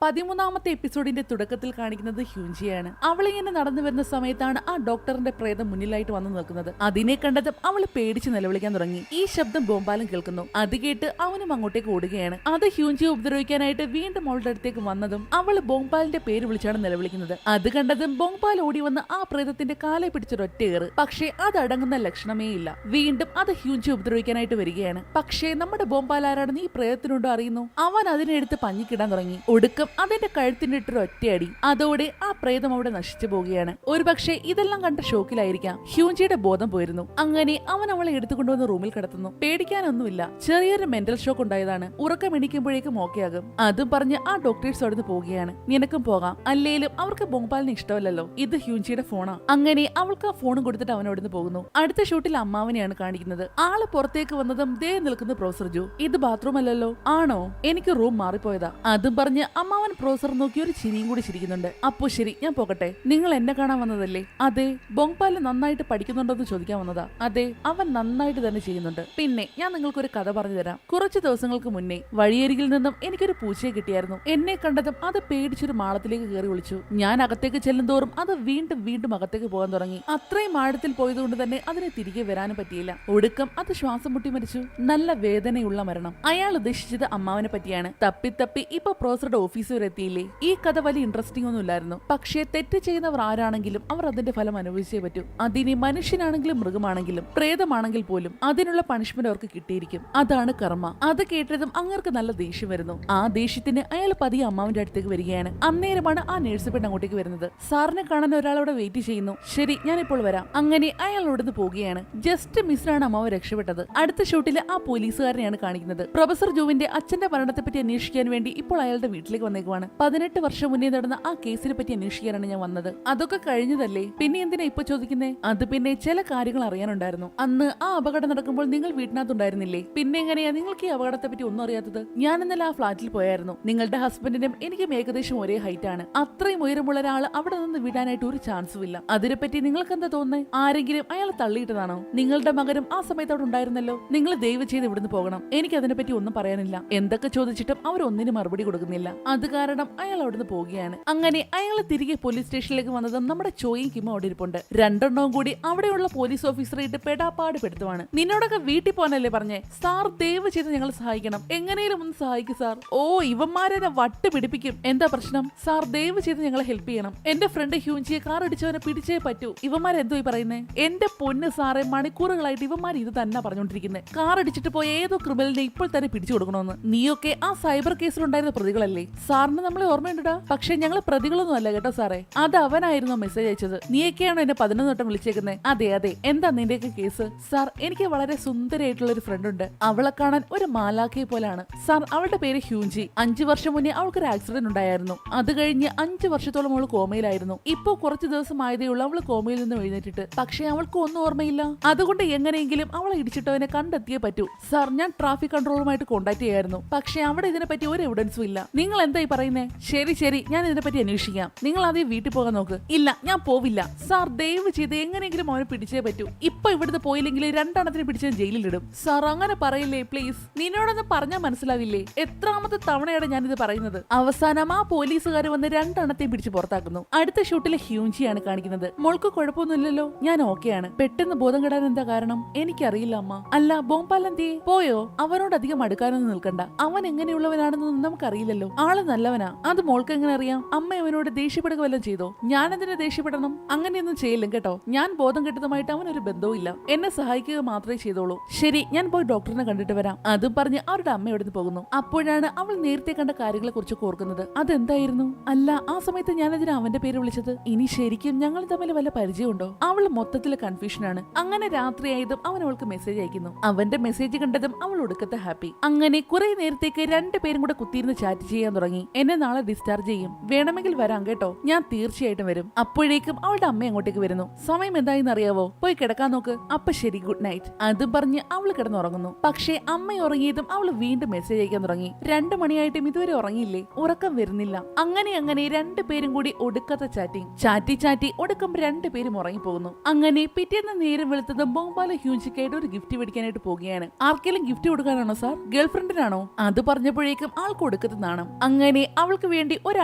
13ാമത്തെ എപ്പിസോഡിന്റെ തുടക്കത്തിൽ കാണിക്കുന്നത് ഹ്യൂൻജിയാണ്. അവളിങ്ങനെ നടന്നു വരുന്ന സമയത്താണ് ആ ഡോക്ടറിന്റെ പ്രേതം മുന്നിലായിട്ട് വന്നു നിൽക്കുന്നത്. അതിനെ കണ്ടതും അവള് പേടിച്ച് നിലവിളിക്കാൻ തുടങ്ങി. ഈ ശബ്ദം ബോംബാലം കേൾക്കുന്നു. അത് കേട്ട് അവനും അങ്ങോട്ടേക്ക് ഓടുകയാണ്. അത് ഹ്യൂൻജിയെ ഉപദ്രവിക്കാനായിട്ട് വീണ്ടും അവളുടെ അടുത്തേക്ക് വന്നതും അവള് ബോംബാലിന്റെ പേര് വിളിച്ചാണ് നിലവിളിക്കുന്നത്. അത് കണ്ടതും ബോംബാൽ ഓടി വന്ന് ആ പ്രേതത്തിന്റെ കാലെ പിടിച്ചൊരൊറ്റ ഏറ്. പക്ഷേ അത് അടങ്ങുന്ന ലക്ഷണമേ ഇല്ല. വീണ്ടും അത് ഹ്യൂൻജി ഉപദ്രവിക്കാനായിട്ട് വരികയാണ്. പക്ഷേ നമ്മുടെ ബോംബാൽ ആരാണെന്ന് ഈ പ്രേതത്തിനുണ്ടോ അറിയുന്നു. അവൻ അതിനെടുത്ത് പഞ്ഞിക്കിടാൻ തുടങ്ങി. ഒടുക്കം അതിന്റെ കഴുത്തിന്റെ ഇട്ടൊരു ഒറ്റയടി. അതോടെ ആ പ്രേതം അവിടെ നശിച്ചു പോവുകയാണ്. ഒരുപക്ഷെ ഇതെല്ലാം കണ്ട ഷോക്കിലായിരിക്കാം ഹ്യൂൻജിയുടെ ബോധം പോയിരുന്നു. അങ്ങനെ അവൻ അവളെ എടുത്തുകൊണ്ടുവന്ന് റൂമിൽ കിടത്തുന്നു. പേടിക്കാനൊന്നുമില്ല, ചെറിയൊരു മെന്റൽ ഷോക്ക് ഉണ്ടായതാണ്. ഉറക്കം എണീക്കുമ്പോഴേക്കും ഓക്കെ ആകും. അതും പറഞ്ഞ് ആ ഡോക്ടേഴ്സ് അവിടുന്ന് പോവുകയാണ്. നിനക്കും പോകാം, അല്ലേലും അവർക്ക് ബോംബാലിന് ഇഷ്ടമല്ലല്ലോ. ഇത് ഹ്യൂൻജിയുടെ ഫോണാ. അങ്ങനെ അവൾക്ക് ആ ഫോണും കൊടുത്തിട്ട് അവൻ അവിടുന്ന് പോകുന്നു. അടുത്ത ഷൂട്ടിൽ അമ്മാവനെയാണ് കാണിക്കുന്നത്. ആള് പുറത്തേക്ക് വന്നതും ദേ നിൽക്കുന്ന പ്രൊഫസർ ജോ. ഇത് ബാത്റൂം അല്ലല്ലോ. ആണോ, എനിക്ക് റൂം മാറിപ്പോയതാ. അതും പറഞ്ഞ് അമ്മാവൻ പ്രൊഫസർ നോക്കി ഒരു ചിരിയും കൂടി ചിരിക്കുന്നുണ്ട്. അപ്പോ ശരി, ഞാൻ പോകട്ടെ. നിങ്ങൾ എന്നെ കാണാൻ വന്നതല്ലേ? അതെ. ബോംബാല് നന്നായിട്ട് പഠിക്കുന്നുണ്ടോന്ന് ചോദിക്കാൻ വന്നതാ. അതെ, അവൻ നന്നായിട്ട് തന്നെ ചെയ്യുന്നുണ്ട്. പിന്നെ ഞാൻ നിങ്ങൾക്കൊരു കഥ പറഞ്ഞു തരാം. കുറച്ച് ദിവസങ്ങൾക്ക് മുന്നേ വഴിയരികിൽ നിന്നും എനിക്കൊരു പൂച്ചയെ കിട്ടിയായിരുന്നു. എന്നെ കണ്ടതും അത് പേടിച്ചൊരു മാളത്തിലേക്ക് കയറി വിളിച്ചു. ഞാൻ അകത്തേക്ക് ചെല്ലുന്തോറും അത് വീണ്ടും വീണ്ടും അകത്തേക്ക് പോകാൻ തുടങ്ങി. അത്രയും ആഴത്തിൽ പോയതുകൊണ്ട് തന്നെ അതിനെ തിരികെ വരാനും പറ്റിയില്ല. ഒടുക്കം അത് ശ്വാസം മുട്ടി മരിച്ചു. നല്ല വേദനയുള്ള മരണം. അയാൾ ഉദ്ദേശിച്ചത് അമ്മാവനെ പറ്റിയാണ്. തപ്പി തപ്പി ഇപ്പൊ പ്രൊഫസറുടെ ഓഫീസ് വരെ എത്തിയില്ലേ. ഈ കഥ വലിയ ഇൻട്രസ്റ്റിംഗ് ഒന്നും ഇല്ലായിരുന്നു. പക്ഷേ തെറ്റ് ചെയ്യുന്നവർ ആരാണെങ്കിലും അവർ അതിന്റെ ഫലം അനുഭവിച്ചേ പറ്റൂ. അതിനി മനുഷ്യനാണെങ്കിലും മൃഗമാണെങ്കിലും പ്രേതമാണെങ്കിൽ പോലും അതിനുള്ള പണിഷ്മെന്റ് അവർക്ക് കിട്ടിയിരിക്കും. അതാണ് കർമ്മ. അത് കേട്ടതും അങ്ങർക്ക് നല്ല ദേഷ്യം വരുന്നു. ആ ദേഷ്യത്തിന് അയാൾ പതിയെ അമ്മാവിന്റെ അടുത്തേക്ക് വരികയാണ്. അന്നേരമാണ് ആ നേഴ്സ് പെണ്ണ് അങ്ങോട്ടേക്ക് വരുന്നത്. സാറിനെ കാണാൻ ഒരാളവിടെ വെയിറ്റ് ചെയ്യുന്നു. ശരി, ഞാനിപ്പോൾ വരാം. അങ്ങനെ അയാൾ അവിടുന്ന് പോവുകയാണ്. ജസ്റ്റ് മിസ്സിലാണ് അമ്മാവ് രക്ഷപ്പെട്ടത്. അടുത്ത ഷൂട്ടില് ആ പോലീസുകാരനെയാണ് കാണിക്കുന്നത്. പ്രൊഫസർ ജോവിന്റെ അച്ഛന്റെ മരണത്തെ പറ്റി അന്വേഷിക്കാൻ വേണ്ടി ഇപ്പോൾ അയാളുടെ വീട്ടിലേക്ക് വന്നേക്കുവാണ്. 18 വർഷം മുന്നേ നടന്ന ആ കേസിനെ പറ്റി അന്വേഷിക്കാനാണ് ഞാൻ വന്നത്. അതൊക്കെ കഴിഞ്ഞതല്ലേ, പിന്നെ എന്തിനാ ഇപ്പൊ ചോദിക്കുന്നേ? അത് പിന്നെ ചില കാര്യങ്ങൾ അറിയാനുണ്ടായിരുന്നു. അന്ന് ആ അപകടം നടക്കുമ്പോൾ നിങ്ങൾ വീട്ടിനകത്തുണ്ടായിരുന്നില്ലേ? പിന്നെ എങ്ങനെയാ നിങ്ങൾക്ക് ഈ അപകടത്തെ പറ്റി ഒന്നും അറിയാത്തത്? ഞാൻ ഇന്നലെ ആ ഫ്ളാറ്റിൽ പോയായിരുന്നു. നിങ്ങളുടെ ഹസ്ബൻഡിനും എനിക്കും ഏകദേശം ഒരേ ഹൈറ്റ് ആണ്. അത്രയും ഉയരമുള്ള ഒരാൾ അവിടെ നിന്ന് വിടാനായിട്ട് ഒരു ചാൻസും ഇല്ല. അതിനെപ്പറ്റി നിങ്ങൾക്ക് എന്താ തോന്നുന്നത്? ആരെങ്കിലും അയാൾ തള്ളിയിട്ടതാണോ? നിങ്ങളുടെ മകനും ആ സമയത്ത് അവിടെ ഉണ്ടായിരുന്നല്ലോ. നിങ്ങൾ ദയവ് ചെയ്ത് ഇവിടുന്ന് പോകണം. എനിക്ക് അതിനെപ്പറ്റി ഒന്നും പറയാനില്ല. എന്തൊക്കെ ചോദിച്ചിട്ടും അവർ ഒന്നിനും മറുപടി കൊടുക്കുന്നില്ല. അത് കാരണം അയാൾ അവിടുന്ന് പോവുകയാണ്. അങ്ങനെ അയാൾ തിരികെ പോലീസ് സ്റ്റേഷനിലേക്ക് വന്നതും നമ്മുടെ ചോയും കിമോ അവിടെ ഇരിപ്പുണ്ട്. രണ്ടെണ്ണവും കൂടി അവിടെയുള്ള പോലീസ് ഓഫീസറെ ഇട്ട് പെടാപ്പാട് പെടുത്തുവാണ്. നിന്നോടൊക്കെ വീട്ടിൽ പോകാനല്ലേ പറഞ്ഞേ? സാർ ദയവ് ചെയ്ത് ഞങ്ങൾ സഹായിക്കണം. എങ്ങനെയും ഒന്ന് സഹായിക്കും സാർ. ഓ, ഇവന്മാരെ വട്ട് പിടിപ്പിക്കും. എന്താ പ്രശ്നം? സാർ ദയവ് ചെയ്ത് ഞങ്ങളെ ഹെൽപ്പ് ചെയ്യണം. എന്റെ ഫ്രണ്ട് ഹ്യൂൻജിയെ കാർ അടിച്ചവനെ പിടിച്ചേ പറ്റൂ. ഇവന്മാരെന്തോ ഈ പറയുന്നേ? എന്റെ പൊന്ന് സാറെ, മണിക്കൂറുകളായിട്ട് ഇവന്മാർ ഇത് തന്നെ പറഞ്ഞുകൊണ്ടിരിക്കുന്നത്. കാർ അടിച്ചിട്ട് പോയ ഏതോ ക്രിമിനലിനെ ഇപ്പോൾ തന്നെ പിടിച്ചു കൊടുക്കണമെന്ന്. നീയൊക്കെ ആ സൈബർ കേസിലുണ്ടായിരുന്ന പ്രതികളല്ലേ? സാറിന് നമ്മളെ ഓർമ്മയുണ്ടാ? പക്ഷെ ഞങ്ങൾ പ്രതികളൊന്നും അല്ല കേട്ടോ സാറേ. അത് അവനായിരുന്നു മെസ്സേജ് അയച്ചത്. നീയൊക്കെയാണോ എന്നെ 11 വട്ടം വിളിച്ചേക്കുന്നത്? അതെ അതെ. എന്താ നിന്റെയൊക്കെ കേസ്? സാർ, എനിക്ക് വളരെ സുന്ദരിയായിട്ടുള്ള ഒരു ഫ്രണ്ട് ഉണ്ട്. അവളെ കാണാൻ ഒരു മാലാഖയെ പോലാണ് സാർ. അവളുടെ പേര് ഹ്യൂൻജി. 5 വർഷം മുന്നേ അവൾക്കൊരു ആക്സിഡന്റ് ഉണ്ടായിരുന്നു. അത് കഴിഞ്ഞ് 5 വർഷത്തോളം അവൾ കോമയിലായിരുന്നു. ഇപ്പോ കുറച്ച് ദിവസം ആയതേ ഉള്ളൂ അവള് കോമയിൽ നിന്ന് എഴുന്നേറ്റിട്ട്. പക്ഷെ അവൾക്ക് ഒന്നും ഓർമ്മയില്ല. അതുകൊണ്ട് എങ്ങനെയെങ്കിലും അവളെ ഇടിച്ചിട്ടവനെ കണ്ടെത്തിയേ പറ്റൂ സാർ. ഞാൻ ട്രാഫിക് കൺട്രോളുമായിട്ട് കോൺടാക്ട് ചെയ്യായിരുന്നു. പക്ഷെ അവിടെ ഇതിനെപ്പറ്റി ഒരു എവിഡൻസും ഇല്ല. നിങ്ങൾ എന്തായി പറയുന്നേ? ശരി ശരി, ഞാൻ ഇതിനെപ്പറ്റി അന്വേഷിക്കാം. നിങ്ങൾ ആദ്യം വീട്ടിൽ പോകാൻ നോക്ക്. ഇല്ല, ഞാൻ പോവില്ല സാർ. ദയവ് ചെയ്ത് എങ്ങനെയെങ്കിലും അവനെ പിടിച്ചേ പറ്റൂ. ഇപ്പൊ ഇവിടുത്തെ പോയില്ലെങ്കിൽ 2 എണ്ണത്തിന് പിടിച്ച് ജയിലിലിടും സാർ. അങ്ങനെ പറയില്ലേ പ്ലീസ്. നിന്നോടൊന്ന് പറഞ്ഞാൽ മനസ്സിലാവില്ലേ? എത്രാമത്തെ തവണയാണ് ഞാനിത് പറയുന്നത്? അവസാനം ആ പോലീസുകാർ വന്ന് 2 എണ്ണത്തെയും പിടിച്ച് പുറത്താക്കുന്നു. അടുത്ത ഷൂട്ടിലെ ഹ്യൂൻജിയാണ് കാണിക്കുന്നത്. മോൾക്ക് കുഴപ്പമൊന്നുമില്ലല്ലോ? ഞാൻ ഓക്കെയാണ്. പെട്ടെന്ന് ബോധം കെടാൻ എന്താ കാരണം? എനിക്കറിയില്ല അമ്മ. അല്ല, ബോംബാലെന്തിയെ പോയോ? അവനോട് അധികം അടുക്കാനൊന്നും നിൽക്കണ്ട. അവൻ എങ്ങനെയുള്ളവനാണെന്നൊന്നും നമുക്കറിയില്ലല്ലോ. ആള് നല്ലവനാ. അത് മോൾക്ക് എങ്ങനെ അറിയാം? അമ്മ അവനോട് ദേഷ്യപ്പെടുക വല്ലതും ചെയ്തോ? ഞാൻ എന്തിനാ ദേഷ്യപ്പെടണം? അങ്ങനെയൊന്നും ചെയ്യില്ലും കേട്ടോ. ഞാൻ ബോധം കെട്ടതുമായിട്ട് അവനൊരു ബന്ധവും ഇല്ല. എന്നെ സഹായിക്കുക മാത്രമേ ചെയ്തോളൂ. ശരി, ഞാൻ പോയി ഡോക്ടറിനെ കണ്ടിട്ട് വരാം. അതും പറഞ്ഞ് അവരുടെ അമ്മ എവിടെ പോകുന്നു. അപ്പോഴാണ് അവൾ നേരത്തെ കണ്ട കാര്യങ്ങളെ കുറിച്ച് ഓർക്കുന്നത്. അതെന്തായിരുന്നു? അല്ല, ആ സമയത്ത് ഞാനെതിരെ അവന്റെ പേര് വിളിച്ചത്. ഇനി ശരിക്കും ഞങ്ങൾ തമ്മിൽ വല്ല പരിചയമുണ്ടോ? അവൾ മൊത്തത്തില് കൺഫ്യൂഷനാണ്. അങ്ങനെ രാത്രിയായതും അവൻ അവൾക്ക് മെസ്സേജ് അയക്കുന്നു. അവന്റെ മെസ്സേജ് കണ്ടതും അവൾ ഒടുക്കത്തെ ഹാപ്പി. അങ്ങനെ കുറെ നേരത്തേക്ക് 2 പേരും കൂടെ കുത്തിയിരുന്ന് ചാറ്റ് ചെയ്യാൻ തുടങ്ങി. എന്നെ നാളെ ഡിസ്ചാർജ് ചെയ്യും, വേണമെങ്കിൽ വരാം കേട്ടോ. ഞാൻ തീർച്ചയായിട്ടും വരും. അപ്പോഴേക്കും അവളുടെ അമ്മ അങ്ങോട്ടേക്ക് വരുന്നു. സമയം എന്തായെന്ന് അറിയാവോ? പോയി കിടക്കാൻ നോക്ക്. അപ്പൊ ശരി, ഗുഡ് നൈറ്റ്. അത് പറഞ്ഞ് അവൾ കിടന്നുറങ്ങുന്നു. പക്ഷേ അമ്മ ഉറങ്ങിയതും അവൾ വീണ്ടും മെസ്സേജ് അയക്കാൻ തുടങ്ങി. 2 മണിയായിട്ടും ഇതുവരെ ഉറങ്ങിയില്ലേ? ഉറക്കം വരുന്നില്ല. അങ്ങനെ 2 പേരും കൂടി ഒടുക്കത്തെ ചാറ്റി ഒടുക്കം 2 പേരും ഉറങ്ങിപ്പോകുന്നു. അങ്ങനെ പിറ്റേന്ന് നേരം വെളുത്തതും ബോംബാല ഹ്യൂൻജിക്കായിട്ട് ഒരു ഗിഫ്റ്റ് പിടിക്കാനായിട്ട് പോവുകയാണ്. ആർക്കെങ്കിലും ഗിഫ്റ്റ് കൊടുക്കാനാണോ സാർ? ഗേൾഫ്രണ്ടിനാണോ? അത് പറഞ്ഞപ്പോഴേക്കും ആൾക്ക് ഒടുക്കത്തെ നാണം. അങ്ങനെ അങ്ങനെ അവൾക്ക് വേണ്ടി ഒരു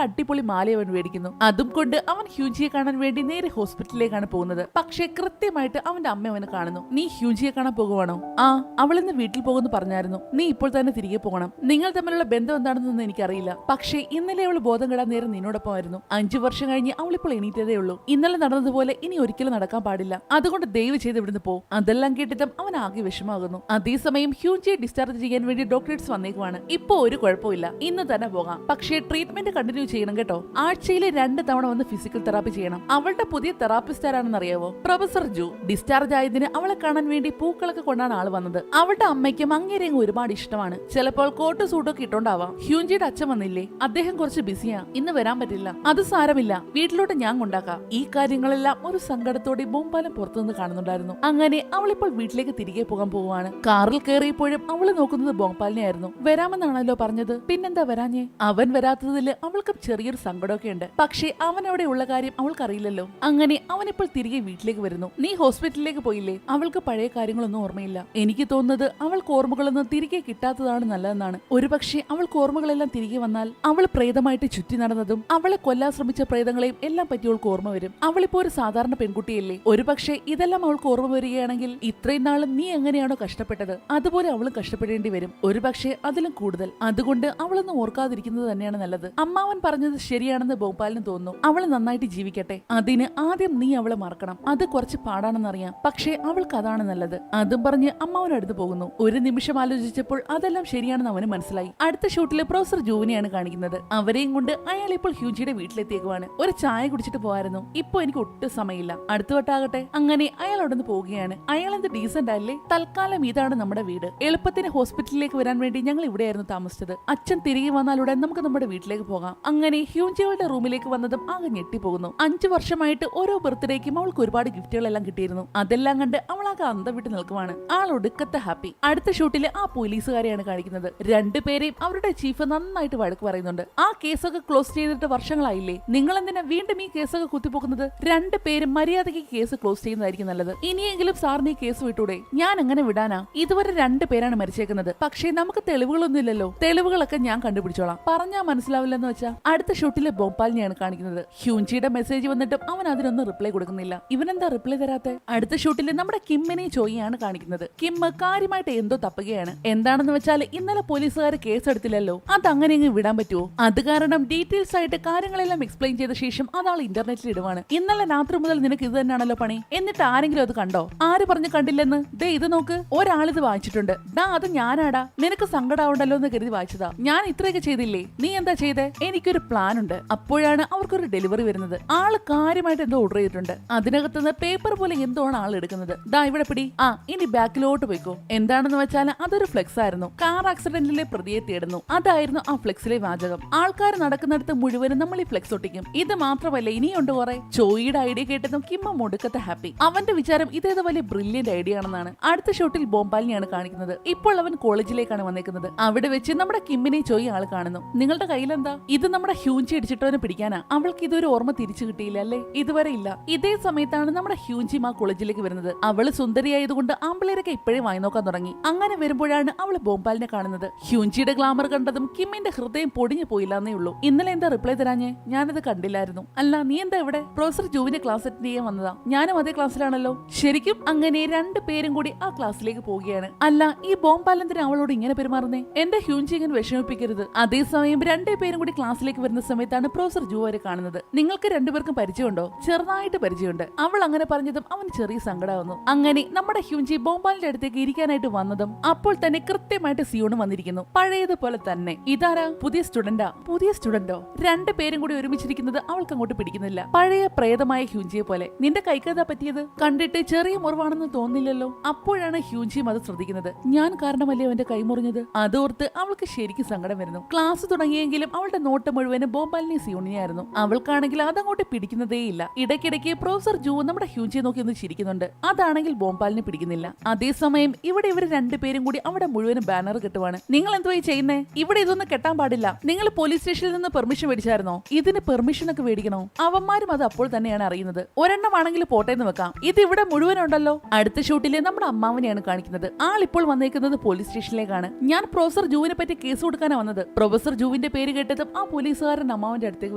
അടിപൊളി മാല അവൻ മേടിക്കുന്നു. അതും കൊണ്ട് അവൻ ഹ്യൂജിയെ കാണാൻ വേണ്ടി നേരെ ഹോസ്പിറ്റലിലേക്കാണ് പോകുന്നത്. പക്ഷേ കൃത്യമായിട്ട് അവന്റെ അമ്മ അവനെ കാണുന്നു. നീ ഹ്യൂജിയെ കാണാൻ പോകുവാണോ? ആ, അവൾ ഇന്ന് വീട്ടിൽ പോകുന്നു പറഞ്ഞായിരുന്നു. നീ ഇപ്പോൾ തന്നെ തിരികെ പോകണം. നിങ്ങൾ തമ്മിലുള്ള ബന്ധം എന്താണെന്നൊന്നും എനിക്കറിയില്ല. പക്ഷേ ഇന്നലെ അവൾ ബോധം കെടാൻ നേരം നിന്നോടൊപ്പമായിരുന്നു. 5 വർഷം കഴിഞ്ഞ് അവൾ ഇപ്പോൾ എണീറ്റതേ ഉള്ളൂ. ഇന്നലെ നടന്നതുപോലെ ഇനി ഒരിക്കലും നടക്കാൻ പാടില്ല. അതുകൊണ്ട് ദയവ് ചെയ്ത് ഇവിടുന്ന് പോ. അതെല്ലാം കേട്ടിട്ടും അവൻ ആകെ വിഷമാകുന്നു. അതേസമയം ഹ്യൂജിയെ ഡിസ്ചാർജ് ചെയ്യാൻ വേണ്ടി ഡോക്ടേഴ്സ് വന്നേക്കുവാണ്. ഇപ്പൊ ഒരു കുഴപ്പമില്ല, ഇന്ന് തന്നെ പോകാം. പക്ഷേ ട്രീറ്റ്മെന്റ് കണ്ടിന്യൂ ചെയ്യണം കേട്ടോ. ആഴ്ചയിൽ 2 തവണ വന്ന് ഫിസിക്കൽ തെറാപ്പി ചെയ്യണം. അവളുടെ പുതിയ തെറാപ്പിസ്റ്റ് ആരാണെന്ന് അറിയാവോ? പ്രൊഫസർ ജു. ഡിസ്ചാർജ് ആയതിന് അവളെ കാണാൻ വേണ്ടി പൂക്കളൊക്കെ കൊണ്ടാണ് ആള് വന്നത്. അവളുടെ അമ്മയ്ക്കും അങ്ങേരെയും ഒരുപാട് ഇഷ്ടമാണ്. ചിലപ്പോൾ കോട്ട് സൂട്ടൊക്കെ ഇട്ടോണ്ടാവാം. ഹ്യൂജിയുടെ അച്ഛൻ വന്നില്ലേ? അദ്ദേഹം കുറച്ച് ബിസിയാ, ഇന്ന് വരാൻ പറ്റില്ല. അത് സാരമില്ല, വീട്ടിലോട്ട് ഞാൻ കൊണ്ടാക്കാം. ഈ കാര്യങ്ങളെല്ലാം ഒരു സങ്കടത്തോടെ ബോംബാലം പുറത്തുനിന്ന് കാണുന്നുണ്ടായിരുന്നു. അങ്ങനെ അവളിപ്പോൾ വീട്ടിലേക്ക് തിരികെ പോകാൻ പോവുകയാണ്. കാറിൽ കയറിയപ്പോഴും അവള് നോക്കുന്നത് ബോംബാലിനെ ആയിരുന്നു. വരാമെന്നാണല്ലോ പറഞ്ഞത്, പിന്നെന്താ വരാഞ്ഞേ? അവൻ വരാത്തതിൽ അവൾക്ക് ചെറിയൊരു സങ്കടമൊക്കെ ഉണ്ട്. പക്ഷേ അവൻ അവിടെ ഉള്ള കാര്യം അവൾക്കറിയില്ലല്ലോ. അങ്ങനെ അവനിപ്പോൾ തിരികെ വീട്ടിലേക്ക് വരുന്നു. നീ ഹോസ്പിറ്റലിലേക്ക് പോയില്ലേ? അവൾക്ക് പഴയ കാര്യങ്ങളൊന്നും ഓർമ്മയില്ല. എനിക്ക് തോന്നുന്നത് അവൾക്ക് ഓർമ്മകളൊന്നും തിരികെ കിട്ടാത്തതാണ് നല്ലതെന്നാണ്. ഒരുപക്ഷെ അവൾക്ക് ഓർമ്മകളെല്ലാം തിരികെ വന്നാൽ അവൾ പ്രേതമായിട്ട് ചുറ്റി നടന്നതും അവളെ കൊല്ലാൻ ശ്രമിച്ച പ്രേതങ്ങളെയും എല്ലാം പറ്റി അവൾക്ക് ഓർമ്മ വരും. അവളിപ്പോ ഒരു സാധാരണ പെൺകുട്ടിയല്ലേ? ഒരുപക്ഷെ ഇതെല്ലാം അവൾക്ക് ഓർമ്മ വരികയാണെങ്കിൽ ഇത്രയും നാളും നീ എങ്ങനെയാണോ കഷ്ടപ്പെട്ടത് അതുപോലെ അവളും കഷ്ടപ്പെടേണ്ടി വരും. ഒരുപക്ഷെ അതിലും കൂടുതൽ. അതുകൊണ്ട് അവളൊന്നും ഓർക്കാതിരിക്കുന്നത് തന്നെയാണ് നല്ലത്. അമ്മാവൻ പറഞ്ഞത് ശരിയാണെന്ന് ഭോപ്പാലിന് തോന്നുന്നു. അവൾ നന്നായിട്ട് ജീവിക്കട്ടെ. അതിന് ആദ്യം നീ അവളെ മറക്കണം. അത് കുറച്ച് പാടാണെന്നറിയാം, പക്ഷേ അവൾക്ക് അതാണ് നല്ലത്. അതും പറഞ്ഞ് അമ്മാവൻ അടുത്ത് പോകുന്നു. ഒരു നിമിഷം ആലോചിച്ചപ്പോൾ അതെല്ലാം ശരിയാണെന്ന് അവന് മനസ്സിലായി. അടുത്ത ഷൂട്ടില് പ്രൊഫസർ ജൂവിനെയാണ് കാണിക്കുന്നത്. അവരെയും കൊണ്ട് അയാൾ ഇപ്പോൾ ഹ്യൂജിയുടെ വീട്ടിലെത്തിയേക്കുവാണ്. ഒരു ചായ കുടിച്ചിട്ട് പോകായിരുന്നു. ഇപ്പൊ എനിക്ക് ഒട്ടും സമയമില്ല, അടുത്ത വട്ടാകട്ടെ. അങ്ങനെ അയാൾ അവിടെ നിന്ന് പോവുകയാണ്. അയാൾ എന്ത് ഡീസന്റ് അല്ലേ? തൽക്കാലം ഇതാണ് നമ്മുടെ വീട്. എളുപ്പത്തിന് ഹോസ്പിറ്റലിലേക്ക് വരാൻ വേണ്ടി ഞങ്ങൾ ഇവിടെയായിരുന്നു താമസിച്ചത്. അച്ഛൻ തിരികെ വന്നാലുടൻ നമുക്ക് നമ്മുടെ വീട്ടിലേക്ക് പോകാം. അങ്ങനെ ഹ്യൂജിയുടെ റൂമിലേക്ക് വന്നതും ആകെ ഞെട്ടിപ്പോകുന്നു. 5 വർഷമായിട്ട് ഓരോ ബർത്ത്ഡേക്കും അവൾക്ക് ഒരുപാട് ഗിഫ്റ്റുകളെല്ലാം കിട്ടിയിരുന്നു. അതെല്ലാം കണ്ട് അവളാകെ അന്തം വിട്ട് നിൽക്കുവാണ്. ആൾ ഒടുക്കത്തെ ഹാപ്പി. അടുത്ത ഷൂട്ടില് ആ പോലീസുകാരെയാണ് കാണിക്കുന്നത്. 2 പേരെയും അവരുടെ ചീഫ് നന്നായിട്ട് വഴക്ക് പറയുന്നുണ്ട്. ആ കേസൊക്കെ ക്ലോസ് ചെയ്തിട്ട് വർഷങ്ങളായില്ലേ? നിങ്ങൾ എന്തിനാ വീണ്ടും ഈ കേസൊക്കെ കുത്തിപ്പോക്കുന്നത്? 2 പേരും മര്യാദയ്ക്ക് കേസ് ക്ലോസ് ചെയ്യുന്നതായിരിക്കും നല്ലത്. ഇനിയെങ്കിലും സാറിന് ഈ കേസ് വിട്ടൂടെ? ഞാൻ എങ്ങനെ വിടാനാ? ഇതുവരെ 2 പേരാണ് മരിച്ചേക്കുന്നത്. പക്ഷേ നമുക്ക് തെളിവുകളൊന്നും ഇല്ലല്ലോ. തെളിവുകളൊക്കെ ഞാൻ കണ്ടുപിടിച്ചോളാം. പറഞ്ഞാ മനസ്സിലാവില്ലെന്ന് വെച്ചാ. അടുത്ത ഷൂട്ടില് ഭോപ്പാലിനെയാണ് കാണിക്കുന്നത്. ഹ്യൂജിയുടെ മെസ്സേജ് വന്നിട്ടും അവൻ അതിനൊന്നും റിപ്ലൈ കൊടുക്കുന്നില്ല. ഇവനെന്താ റിപ്ലൈ തരാത്തെ? അടുത്ത ഷൂട്ടില് നമ്മുടെ കിമ്മിനെ ചോയിയാണ് കാണിക്കുന്നത്. കിം കാര്യമായിട്ട് എന്തോ തപ്പുകയാണ്. എന്താണെന്ന് വെച്ചാൽ ഇന്നലെ പോലീസുകാർ കേസ് എടുത്തില്ലല്ലോ, അതങ്ങനെ അങ്ങ് വിടാൻ പറ്റുമോ? അത് കാരണം ഡീറ്റെയിൽസ് ആയിട്ട് കാര്യങ്ങളെല്ലാം എക്സ്പ്ലെയിൻ ചെയ്ത ശേഷം അതാൾ ഇന്റർനെറ്റിൽ ഇടുവാണ്. ഇന്നലെ രാത്രി മുതൽ നിനക്ക് ഇത് തന്നെയാണല്ലോ പണി. എന്നിട്ട് ആരെങ്കിലും അത് കണ്ടോ? ആര് പറഞ്ഞു കണ്ടില്ലെന്ന്? ദേ ഇത് നോക്ക്, ഒരാളിത് വായിച്ചിട്ടുണ്ട്. അത് ഞാനാടാ. നിനക്ക് സങ്കടാവണ്ടല്ലോ എന്ന് കരുതി വായിച്ചതാ. ഞാൻ ഇത്രയൊക്കെ ചെയ്തില്ലേ? നീ എന്താ ചെയ്തേ? എനിക്കൊരു പ്ലാൻ ഉണ്ട്. അപ്പോഴാണ് അവർക്കൊരു ഡെലിവറി വരുന്നത്. ആള് കാര്യമായിട്ട് എന്തോ ഓർഡർ ചെയ്തിട്ടുണ്ട്. അതിനകത്തുനിന്ന് പേപ്പർ പോലെ എന്തോ ആണ് ആൾ എടുക്കുന്നത്. ഇവിടെ പിടി. ഇനി ബാക്കിലോട്ട് പോയിക്കോ. എന്താണെന്ന് വെച്ചാൽ അതൊരു ഫ്ലെക്സ് ആയിരുന്നു. കാർ ആക്സിഡന്റിലെ പ്രതിയെ തേടുന്നു. അതായിരുന്നു ആ ഫ്ലെക്സിലെ വാചകം. ആൾക്കാർ നടക്കുന്നിടത്ത് മുഴുവനും നമ്മൾ ഈ ഫ്ലെക്സ് ഒട്ടിക്കും. ഇത് മാത്രമല്ല ഇനിയുണ്ട് കുറെ. ചോയിയുടെ ഐഡിയ കേട്ടതും കിമ്മ മുടുക്കത്തെ ഹാപ്പി. അവന്റെ വിചാരം ഇതേത് വലിയ ബ്രില്യന്റ് ഐഡിയ ആണെന്നാണ്. അടുത്ത ഷോട്ടിൽ ബോംബാലിനെയാണ് കാണിക്കുന്നത്. ഇപ്പോൾ അവൻ കോളേജിലേക്കാണ് വന്നേക്കുന്നത്. അവിടെ വെച്ച് നമ്മുടെ കിമ്മിനെ ചോയി ആൾ കാണുന്നു. നിങ്ങളുടെ കയ്യിലെന്താ? ഇത് നമ്മുടെ ഹ്യൂജി അടിച്ചിട്ടവനെ പിടിക്കാനാ. അവൾക്ക് ഇതൊരു ഓർമ്മ തിരിച്ചു കിട്ടിയില്ല അല്ലേ? ഇതുവരെ ഇല്ല. ഇതേ സമയത്താണ് നമ്മുടെ ഹ്യൂജി ആ കോളേജിലേക്ക് വരുന്നത്. അവള് സുന്ദരിയായതുകൊണ്ട് ആമ്പിളേരൊക്കെ ഇപ്പോഴേ വായി നോക്കാൻ തുടങ്ങി. അങ്ങനെ വരുമ്പോഴാണ് അവള് ബോംബാലിനെ കാണുന്നത്. ഹ്യൂജിയുടെ ഗ്ലാമർ കണ്ടതും കിമ്മിന്റെ ഹൃദയം പൊടിഞ്ഞു പോയില്ലെന്നേ ഉള്ളൂ. ഇന്നലെ എന്താ റിപ്ലൈ തരാഞ്ഞേ? ഞാനത് കണ്ടില്ലായിരുന്നു. അല്ല നീ എന്താ ഇവിടെ? പ്രൊഫസർ ജൂവിന്റെ ക്ലാസ് അറ്റൻഡ് ചെയ്യാൻ വന്നതാ. ഞാനും അതേ ക്ലാസ്സിലാണല്ലോ. ശരിക്കും? അങ്ങനെ 2 പേരും കൂടി ആ ക്ലാസ്സിലേക്ക് പോവുകയാണ്. അല്ല ഈ ബോംബാലെന്തിനാ അവളോട് ഇങ്ങനെ പെരുമാറുന്നേ? എന്റെ ഹ്യൂജി ഇങ്ങനെ വിഷമിപ്പിക്കരുത്. അതേസമയം 2 പേരും കൂടി ക്ലാസ്സിലേക്ക് വരുന്ന സമയത്താണ് പ്രൊഫസർ ജൂ അവരെ കാണുന്നത്. നിങ്ങൾക്ക് 2 പേർക്കും പരിചയമുണ്ടോ? ചെറുതായിട്ട് പരിചയമുണ്ട്. അവൾ അങ്ങനെ പറഞ്ഞതും അവന് ചെറിയ സങ്കടമാവുന്നു. അങ്ങനെ നമ്മുടെ ഹ്യൂജി ബോംബാലിന്റെ അടുത്തേക്ക് ഇരിക്കാനായിട്ട് വന്നതും അപ്പോൾ തന്നെ കൃത്യമായിട്ട് സിയോണും വന്നിരിക്കുന്നു. പഴയതുപോലെ തന്നെ. ഇതാരാ? പുതിയ സ്റ്റുഡന്റാ? പുതിയ സ്റ്റുഡന്റോ? 2 പേരും കൂടി ഒരുമിച്ചിരിക്കുന്നത് അവൾക്ക് അങ്ങോട്ട് പിടിക്കുന്നില്ല. പഴയ പ്രേതമായ ഹ്യൂജിയെ പോലെ. നിന്റെ കൈക്കതാ പറ്റിയത്? കണ്ടിട്ട് ചെറിയ മുറിവാണെന്ന് തോന്നില്ലല്ലോ. അപ്പോഴാണ് ഹ്യൂജിയും അത് ശ്രദ്ധിക്കുന്നത്. ഞാൻ കാരണമല്ലേ അവന്റെ കൈ മുറിഞ്ഞത്? അതോർത്ത് അവൾക്ക് ശരിക്കും സങ്കടം വരുന്നു. ക്ലാസ് തുടങ്ങിയെങ്കിലും അവളുടെ നോട്ടം മുഴുവനും ബോംബാലിനെ സിയോണിയായിരുന്നു. അവൾക്കാണെങ്കിൽ അതങ്ങോട്ട് പിടിക്കുന്നതേയില്ല. ഇടയ്ക്കിടയ്ക്ക് പ്രൊഫസർ ജൂ നമ്മുടെ ഹ്യൂജിയെ നോക്കി ഒന്ന് ചിരിക്കുന്നുണ്ട്. അതാണെങ്കിൽ ബോംബാലിനെ പിടിക്കുന്നില്ല. അതേസമയം ഇവിടെ ഇവർ 2 പേരും കൂടി അവിടെ മുഴുവനും ബാനർ കെട്ടുവാണ്. നിങ്ങൾ എന്തുവായി ചെയ്യുന്നേ? ഇവിടെ ഇതൊന്നും കെട്ടാൻ പാടില്ല. നിങ്ങൾ പോലീസ് സ്റ്റേഷനിൽ നിന്ന് പെർമിഷൻ മേടിച്ചായിരുന്നോ? ഇതിന് പെർമിഷൻ ഒക്കെ മേടിക്കണോ? അവന്മാരും അത് അപ്പോൾ തന്നെയാണ് അറിയുന്നത്. ഒരെണ്ണമാണെങ്കിൽ പോട്ടേന്ന് വെക്കാം. ഇത് ഇവിടെ മുഴുവനുണ്ടല്ലോ. അടുത്ത ഷൂട്ടില് നമ്മുടെ അമ്മാവനെയാണ് കാണിക്കുന്നത്. ആളിപ്പോൾ വന്നേക്കുന്നത് പോലീസ് സ്റ്റേഷനിലേക്കാണ്. ഞാൻ പ്രൊഫസർ ജൂവിനെ പറ്റി കേസ് കൊടുക്കാനാണ് വന്നത്. പ്രൊഫസർ ജൂവിനെ ജൂവിന്റെ പേര് കേട്ടതും ആ പോലീസുകാരൻ അമ്മാവന്റെ അടുത്തേക്ക്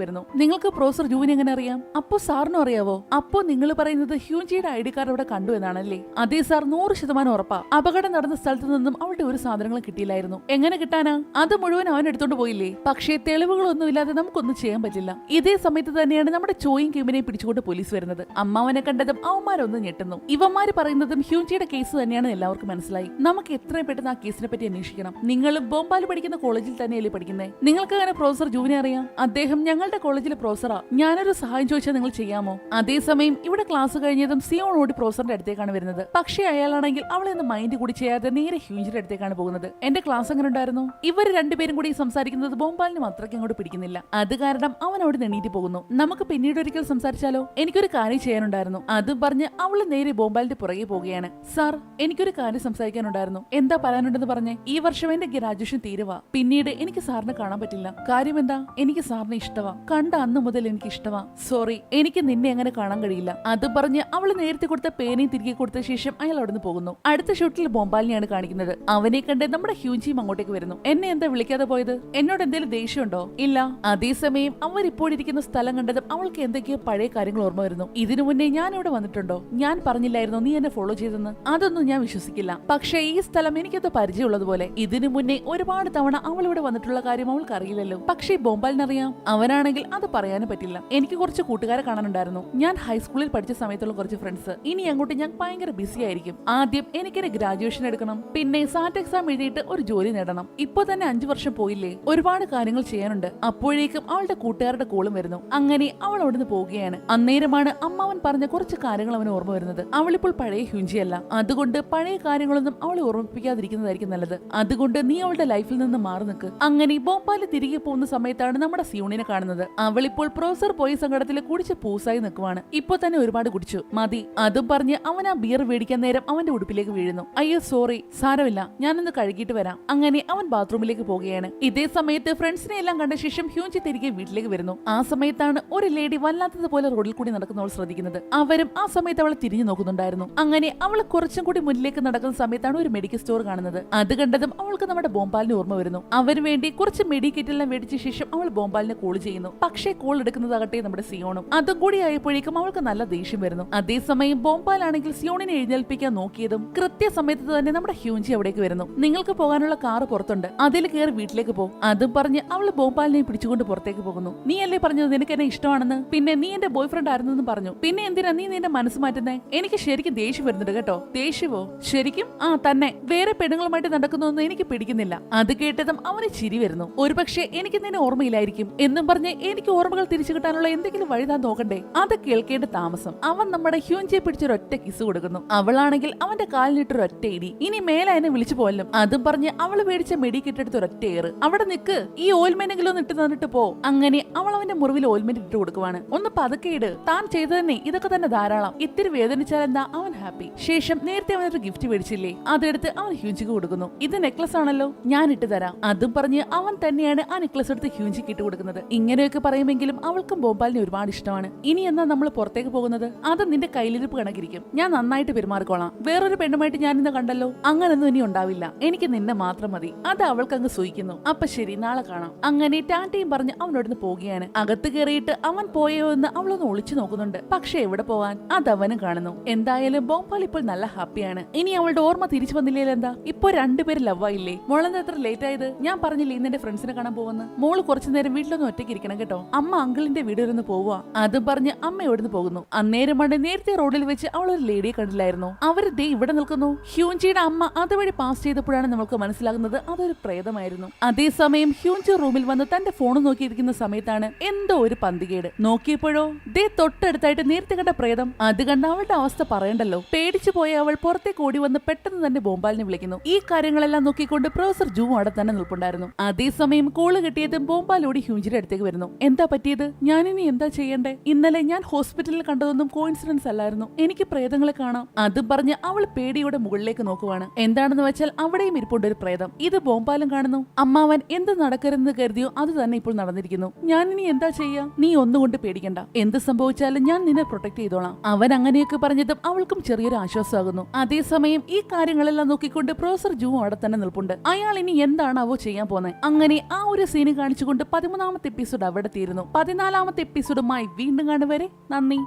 വരുന്നു. നിങ്ങൾക്ക് പ്രൊഫസർ ജൂവിനെ എങ്ങനെ അറിയാം? അപ്പോ സാറിനും അറിയാവോ? അപ്പോ നിങ്ങൾ പറയുന്നത് ഹ്യൂഞ്ചിയുടെ ID കാർഡ് അവിടെ കണ്ടു എന്നാണല്ലേ? അതേ സാർ, 100% ഉറപ്പാ. അപകടം നടന്ന സ്ഥലത്ത് നിന്നും അവളുടെ ഒരു സാധനങ്ങളും കിട്ടിയില്ലായിരുന്നു. എങ്ങനെ കിട്ടാനാ? അത് മുഴുവൻ അവൻ എടുത്തോണ്ട് പോയില്ലേ? പക്ഷേ തെളിവുകളൊന്നുമില്ലാതെ നമുക്കൊന്നും ചെയ്യാൻ പറ്റില്ല. ഇതേ സമയത്ത് തന്നെയാണ് നമ്മുടെ ചോയും കിമിനെയും പിടിച്ചുകൊണ്ട് പോലീസ് വരുന്നത്. അമ്മാവനെ കണ്ടതും അവന്മാരൊന്നും ഞെട്ടുന്നു. ഇവന്മാര് പറയുന്നതും ഹ്യൂഞ്ചിയുടെ കേസ് തന്നെയാണെന്ന് എല്ലാവർക്കും മനസ്സിലായി. നമുക്ക് എത്രയും പെട്ടെന്ന് ആ കേസിനെ പറ്റി അന്വേഷിക്കണം. നിങ്ങൾ ബോംബാൽ പഠിക്കുന്ന കോളേജിൽ തന്നെയല്ലേ പഠിക്കുന്നത്? നിങ്ങൾക്ക് അങ്ങനെ പ്രൊഫസർ ജൂവിനെ അറിയാം? അദ്ദേഹം ഞങ്ങളുടെ കോളേജിലെ പ്രൊഫസറാ. ഞാനൊരു സഹായം ചോദിച്ചാൽ നിങ്ങൾ ചെയ്യാമോ? അതേസമയം ഇവിടെ ക്ലാസ് കഴിഞ്ഞതും സിയോൺ ഓടി പ്രൊഫസറിന്റെ അടുത്തേക്കാണ് വരുന്നത്. പക്ഷേ അയാളാണെങ്കിൽ അവളെ ഒന്ന് മൈൻഡ് കൂടി ചെയ്യാതെ നേരെ ഹ്യൂഞ്ചിയുടെ അടുത്തേക്കാണ് പോകുന്നത്. എന്റെ ക്ലാസ് എങ്ങനെ ഉണ്ടായിരുന്നു? ഇവർ രണ്ടുപേരും കൂടി സംസാരിക്കുന്നത് ബോംബാലിനും അത്രയ്ക്ക് അങ്ങോട്ട് പിടിക്കുന്നില്ല. അത് കാരണം അവൻ അവിടെ എണീറ്റ് പോകുന്നു. നമുക്ക് പിന്നീട് ഒരിക്കൽ സംസാരിച്ചാലോ? എനിക്കൊരു കാര്യം ചെയ്യാനുണ്ടായിരുന്നു. അതും പറഞ്ഞ് അവള് നേരെ ബോംബാലിന്റെ പുറകെ പോവുകയാണ്. സാർ, എനിക്കൊരു കാര്യം സംസാരിക്കാനുണ്ടായിരുന്നു. എന്താ പറയാനുണ്ടെന്ന് പറഞ്ഞേ? ഈ വർഷം എന്റെ ഗ്രാജുവേഷൻ തീരുവാ. പിന്നീട് എനിക്ക് സാറിനെ കാണാൻ പറ്റില്ല. കാര്യം എന്താ? എനിക്ക് സാറിനെ ഇഷ്ടവാ. കണ്ട അന്ന് മുതൽ എനിക്ക് ഇഷ്ടവാ. സോറി, എനിക്ക് നിന്നെ അങ്ങനെ കാണാൻ കഴിയില്ല. അത് പറഞ്ഞ് അവള് നേരത്തെ കൊടുത്ത പേനയും തിരികെ കൊടുത്ത ശേഷം അയാൾ അവിടുന്ന് പോകുന്നു. അടുത്ത ഷോട്ടിൽ ബോംബാലിനെയാണ് കാണിക്കുന്നത്. അവനെ കണ്ട് നമ്മുടെ ഹ്യൂഞ്ചിയും അങ്ങോട്ടേക്ക് വരുന്നു. എന്നെ എന്താ വിളിക്കാതെ പോയത്? എന്നോട് എന്തെങ്കിലും ദേഷ്യമുണ്ടോ? ഇല്ല. അതേസമയം അവരിപ്പോഴിരിക്കുന്ന സ്ഥലം കണ്ടതും അവൾക്ക് എന്തൊക്കെയോ പഴയ കാര്യങ്ങൾ ഓർമ്മ വരുന്നു. ഇതിനു മുന്നേ ഞാൻ ഇവിടെ വന്നിട്ടുണ്ടോ? ഞാൻ പറഞ്ഞില്ലായിരുന്നു നീ എന്നെ ഫോളോ ചെയ്തെന്ന്? അതൊന്നും ഞാൻ വിശ്വസിക്കില്ല. പക്ഷേ ഈ സ്ഥലം എനിക്കത് പരിചയമുള്ളതുപോലെ. ഇതിനു മുന്നേ ഒരുപാട് തവണ അവൾ ഇവിടെ വന്നിട്ടുള്ള കാര്യം അവൾക്ക് അറിയില്ലല്ലോ. പക്ഷേ ബോംബാലിനറിയാം. അവനാണെങ്കിൽ അത് പറയാനും പറ്റില്ല. എനിക്ക് കുറച്ച് കൂട്ടുകാരെ കാണാനുണ്ടായിരുന്നു. ഞാൻ ഹൈസ്കൂളിൽ പഠിച്ച സമയത്തുള്ള കുറച്ച് ഫ്രണ്ട്സ്. ഇനി അങ്ങോട്ട് ഞാൻ ഭയങ്കര ബിസി ആയിരിക്കും. ആദ്യം എനിക്കൊരു ഗ്രാജുവേഷൻ എടുക്കണം. പിന്നെ സാറ്റ് എക്സാം എഴുതിയിട്ട് ഒരു ജോലി നേടണം. ഇപ്പൊ തന്നെ 5 വർഷം പോയില്ലേ? ഒരുപാട് കാര്യങ്ങൾ ചെയ്യാനുണ്ട്. അപ്പോഴേക്കും അവളുടെ കൂട്ടുകാരുടെ കോളും വരുന്നു. അങ്ങനെ അവൾ അവിടുന്ന് പോവുകയാണ്. അന്നേരമാണ് അമ്മാവൻ പറഞ്ഞ കുറച്ച് കാര്യങ്ങൾ അവന് ഓർമ്മ വരുന്നത്. അവളിപ്പോൾ പഴയ ഹ്യൂഞ്ചിയല്ല. അതുകൊണ്ട് പഴയ കാര്യങ്ങളൊന്നും അവളെ ഓർമ്മിപ്പിക്കാതിരിക്കുന്നതായിരിക്കും നല്ലത്. അതുകൊണ്ട് നീ അവളുടെ ലൈഫിൽ നിന്ന് മാറി നിൽക്ക്. അങ്ങനെ ബോംബാല് തിരികെ പോകുന്ന സമയത്താണ് നമ്മുടെ സിയോണിനെ കാണുന്നത്. അവളിപ്പോൾ പ്രൊഫസർ പോയ സങ്കടത്തിൽ കുടിച്ച് പൂസായി നിൽക്കുവാണ്. ഇപ്പൊ തന്നെ ഒരുപാട് കുടിച്ചു, മതി. അതും പറഞ്ഞ് അവൻ ആ ബിയർ മേടിക്കാൻ നേരം അവന്റെ ഉടുപ്പിലേക്ക് വീഴുന്നു. അയ്യോ സോറി, സാരമില്ല, ഞാനൊന്ന് കഴുകിയിട്ട് വരാം. അങ്ങനെ അവൻ ബാത്റൂമിലേക്ക് പോവുകയാണ്. ഇതേ സമയത്ത് ഫ്രണ്ട്സിനെ എല്ലാം കണ്ട ശേഷം ഹ്യൂഞ്ചി തിരികെ വീട്ടിലേക്ക് വരുന്നു. ആ സമയത്താണ് ഒരു ലേഡി വല്ലാത്തതുപോലെ റോഡിൽ കൂടി നടക്കുന്നവൾ ശ്രദ്ധിക്കുന്നത്. അവരും ആ സമയത്ത് അവളെ തിരിഞ്ഞു നോക്കുന്നുണ്ടായിരുന്നു. അങ്ങനെ അവൾ കുറച്ചും കൂടി മുന്നിലേക്ക് നടക്കുന്ന സമയത്താണ് ഒരു മെഡിക്കൽ സ്റ്റോർ കാണുന്നത്. അത് കണ്ടതും അവൾക്ക് നമ്മുടെ ബോംബാലിന് ഓർമ്മ വരുന്നു. അവന് വേണ്ടി കുറച്ച് മെഡിക്കേറ്റ് എല്ലാം മേടിച്ച ശേഷം അവൾ ബോംബാലിനെ കോൾ ചെയ്യുന്നു. പക്ഷേ കോൾ എടുക്കുന്നതാകട്ടെ നമ്മുടെ സിയോണും. അതും കൂടി ആയപ്പോഴേക്കും അവൾക്ക് നല്ല ദേഷ്യം വരുന്നു. അതേസമയം ബോംബാലാണെങ്കിൽ സിയോണിനെ എഴുന്നേൽപ്പിക്കാൻ നോക്കിയതും കൃത്യസമയത്ത് തന്നെ നമ്മുടെ ഹ്യൂഞ്ചി അവിടേക്ക് വരുന്നു. നിങ്ങൾക്ക് പോകാനുള്ള കാറ് പുറത്തുണ്ട്, അതിൽ കയറി വീട്ടിലേക്ക് പോ. അതും പറഞ്ഞ് അവള് ബോംബാലിനെ പിടിച്ചുകൊണ്ട് പുറത്തേക്ക് പോകുന്നു. നീ അല്ലേ പറഞ്ഞത് നിനക്ക് എന്നെ ഇഷ്ടമാണെന്ന്? പിന്നെ നീ എന്റെ ബോയ് ഫ്രണ്ട് ആയിരുന്നെന്ന് പറഞ്ഞു. പിന്നെ എന്തിനാ നീ നിന്റെ മനസ്സ് മാറ്റുന്നേ? എനിക്ക് ശരിക്കും ദേഷ്യം വരുന്നുണ്ട് കേട്ടോ. ദേഷ്യമോ? ശരിക്കും? ആ തന്നെ. വേറെ പെണ്ണുങ്ങളുമായിട്ട് നടക്കുന്നൊന്നും എനിക്ക് പിടിക്കുന്നില്ല. അത് കേട്ടതും അവന് ചിരി വരുന്നു. ഒരുപക്ഷെ എനിക്ക് നിന്നെ ഓർമ്മയില്ലായിരിക്കും എന്നും പറഞ്ഞ് എനിക്ക് ഓർമ്മകൾ തിരിച്ചു കിട്ടാനുള്ള എന്തെങ്കിലും വഴി താൻ നോക്കണ്ടേ? അത് കേൾക്കേണ്ട താമസം അവൻ നമ്മുടെ ഹ്യൂഞ്ചിയെ പിടിച്ചൊരൊറ്റ കിസ് കൊടുക്കുന്നു. അവളാണെങ്കിൽ അവന്റെ കാലിനിട്ടൊരൊറ്റ ഇടി. ഇനി മേലെ എന്നെ വിളിച്ചു പോലും. അതും പറഞ്ഞ് അവള് മേടിച്ച മെഡിക്കേറ്റ് എടുത്ത് ഒരൊറ്റ ഏറ്. അവിടെ നിക്ക്, ഈ ഓയിൽമെന്റെങ്കിലും ഒന്ന് ഇട്ട് തന്നിട്ട് പോ. അങ്ങനെ അവൾ അവന്റെ മുറിവിൽ ഓയിൽമെന്റ് ഇട്ട് കൊടുക്കുവാണ്. ഒന്ന് പതുക്കെ ഇട്, താൻ ചെയ്തതന്നെ ഇതൊക്കെ തന്നെ ധാരാളം. ഇത്തിരി വേദനിച്ചാൽ എന്താ? അവൻ ഹാപ്പി. ശേഷം നേരത്തെ അവനൊരു ഗിഫ്റ്റ് മേടിച്ചില്ലേ, അതെടുത്ത് അവൻ ഹ്യൂഞ്ചിക്ക് കൊടുക്കുന്നു. ഇത് നെക്ലസ് ആണല്ലോ, ഞാൻ ഇട്ട് തരാം. അതും പറഞ്ഞ് അവൻ തന്നെയാണ് ആ നെക്ലസ് എടുത്ത് ഹ്യൂഞ്ചിക്ക് ഇട്ട് കൊടുക്കുന്നത്. ഇങ്ങനെയൊക്കെ പറയുമെങ്കിലും അവൾക്കും ബോംബാലിനെ ഒരുപാട് ഇഷ്ടമാണ്. ഇനി എന്നാ നമ്മൾ പുറത്തേക്ക് പോകുന്നത്? അത് നിന്റെ കയ്യിലിരിപ്പ് കണക്കിരിക്കും. ഞാൻ നന്നായിട്ട് പെരുമാറിക്കോളാം. വേറൊരു പെണ്ണുമായിട്ട് ഞാൻ ഇന്ന് കണ്ടല്ലോ, അങ്ങനൊന്നും ഇനി ഉണ്ടാവില്ല. എനിക്ക് നിന്നെ മാത്രം മതി. അത് അവൾക്ക് അങ്ങ് സൂയിക്കുന്നു. അപ്പൊ ശരി, നാളെ കാണാം. അങ്ങനെ ടാറ്റയും പറഞ്ഞ് അവനോടൊന്ന് പോവുകയാണ്. അകത്ത് കയറിയിട്ട് അവൻ പോയോ എന്ന് അവളൊന്ന് ഒളിച്ചു നോക്കുന്നുണ്ട്. പക്ഷെ എവിടെ പോവാൻ? അതവനും കാണുന്നു. എന്തായാലും ബോംബാൽ ഇപ്പോൾ നല്ല ഹാപ്പിയാണ്. ഇനി അവളുടെ ഓർമ്മ തിരിച്ചു വന്നില്ലേ എന്താ? ഇപ്പൊ രണ്ടുപേര് ലവായില്ലേ? മോളെന്താ എത്ര ലേറ്റ് ആയത്? ഞാൻ പറഞ്ഞില്ലേ ഇന്ന് എന്റെ ഫ്രണ്ട്സിനെ കാണാൻ പോകുന്നു. മോള് കുറച്ചു നേരം വീട്ടിലൊന്നും ഒറ്റയ്ക്ക് ഇരിക്കണം കേട്ടോ. അമ്മ അങ്കിളിന്റെ വീട് വരെ ഒന്ന് പോവുക. അതും പറഞ്ഞ് അമ്മ എവിടുന്ന് പോകുന്നു. അന്നേരമാണ് നേരത്തെ റോഡിൽ വെച്ച് അവൾ ഒരു ലേഡിയെ കണ്ടില്ലായിരുന്നു. അവര് ദേ ഇവിടെ നിൽക്കുന്നു. ഹ്യൂഞ്ചിയുടെ അമ്മ അതുവഴി പാസ് ചെയ്തപ്പോഴാണ് നമുക്ക് മനസ്സിലാകുന്നത് അതൊരു പ്രേതമായിരുന്നു. അതേസമയം ഹ്യൂഞ്ചി റൂമിൽ വന്ന് തന്റെ ഫോൺ നോക്കിയിരിക്കുന്ന സമയത്താണ് എന്തോ ഒരു പന്തികേട്. നോക്കിയപ്പോഴോ ദേ തൊട്ടടുത്തായിട്ട് നേരത്തെ കണ്ട പ്രേതം. അത് കണ്ട അവളുടെ അവസ്ഥ പറയണ്ടല്ലോ. പേടിച്ചു പോയ അവൾ പുറത്തേക്ക് ഓടി വന്ന് പെട്ടെന്ന് തന്നെ ബോംബാലിനെ വിളിക്കുന്നു. ഈ കാര്യങ്ങളെല്ലാം നോക്കിക്കൊണ്ട് പ്രൊഫസർ ജൂ അവിടെ തന്നെ നിൽപ്പുണ്ടായിരുന്നു. അതേസമയം കോള് കിട്ടിയതും ബോംബാലോടി ഹ്യൂഞ്ചിയുടെ അടുത്തേക്ക് വരുന്നു. എന്താ പറ്റിയത്? ഞാനിനി എന്താ ചെയ്യണ്ടേ? ഇന്നലെ ഞാൻ ഹോസ്പിറ്റലിൽ കണ്ടതൊന്നും കോയിൻസിഡൻസ് അല്ലായിരുന്നു. എനിക്ക് പ്രേതങ്ങളെ കാണാം. അതും പറഞ്ഞ് അവൾ പേടിയോടെ മുകളിലേക്ക് നോക്കുവാണ്. എന്താണെന്ന് വെച്ചാൽ അവിടെയും ഇരിപ്പുണ്ട് ഒരു പ്രേതം. ഇത് ബോംബാലും കാണുന്നു. അമ്മാവൻ എന്ത് നടക്കരുതെന്ന് കരുതിയോ അത് തന്നെ ഇപ്പോൾ നടന്നിരിക്കുന്നു. ഞാനിനി എന്താ ചെയ്യാ? നീ ഒന്നുകൊണ്ട് പേടിക്കണ്ട. എന്ത് സംഭവിച്ചാലും ഞാൻ നിന്നെ പ്രൊട്ടക്ട് ചെയ്തോളാം. അവൻ അങ്ങനെയൊക്കെ പറഞ്ഞതും അവൾക്കും ചെറിയൊരു ആശ്വാസമാകുന്നു. അതേസമയം ഈ കാര്യങ്ങളെല്ലാം നോക്കിക്കൊണ്ട് പ്രൊഫസർ ജൂ അവിടെ തന്നെ നിൽപ്പുണ്ട്. അയാൾ ഇനി എന്താണാവോ ചെയ്യാൻ പോന്നെ. അങ്ങനെ ആ ഒരു സീന് കാണിച്ചുകൊണ്ട് 13ാമത്തെ എപ്പിസോഡ് അവിടെ തീരുന്നു. 14ാമത്തെ എപ്പിസോഡുമായി വീണ്ടും കാണുവരെ നന്ദി.